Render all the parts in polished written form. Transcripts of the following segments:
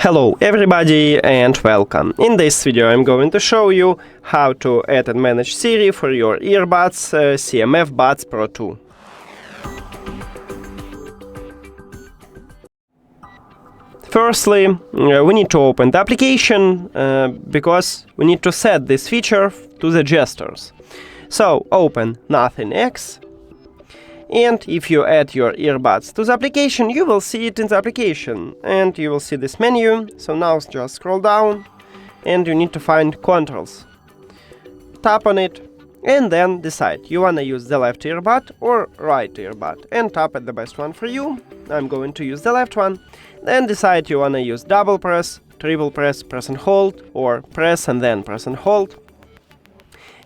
Hello everybody and welcome. In this video I'm going to show you how to add and manage Siri for your earbuds CMF Buds Pro 2. Firstly, we need to open the application because we need to set this feature to the gestures. So open Nothing X. And if you add your earbuds to the application, you will see it in the application and you will see this menu. So now just scroll down and you need to find controls. Tap on it and then decide you want to use the left earbud or right earbud and tap at the best one for you. I'm going to use the left one. Then decide you want to use double press, triple press, press and hold, or press and then press and hold.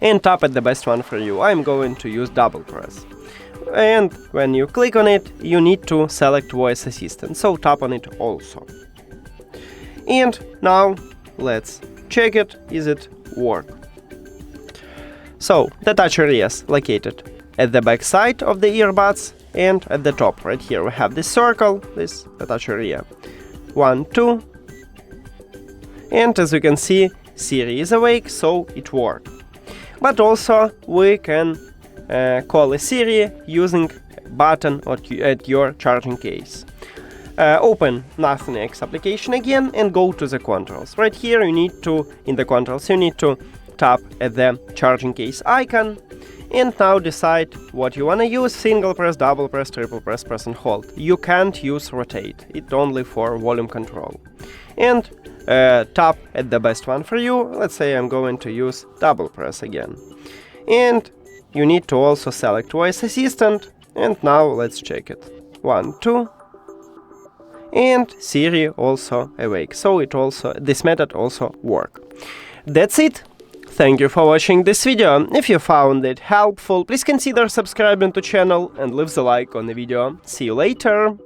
And tap at the best one for you. I'm going to use double press. And when you click on it, you need to select voice assistant, so tap on it also. And now let's check it, is it work? So the touch area is located at the back side of the earbuds and at the top right here we have this circle, the touch area 1, 2, and as you can see Siri is awake, so it works. But also we can call a Siri using a button at your charging case. Open Nothing X application again and go to the controls. Right here you need to, in the controls, you need to tap at the charging case icon and now decide what you want to use: single press, double press, triple press, press and hold. You can't use rotate, it's only for volume control. And tap at the best one for you. Let's say I'm going to use double press again. And you need to also select voice assistant, and now let's check it. 1, 2, and Siri also awake, so this method also work. That's it. Thank you for watching this video. If you found it helpful, please consider subscribing to channel and leave the like on the video. See you later.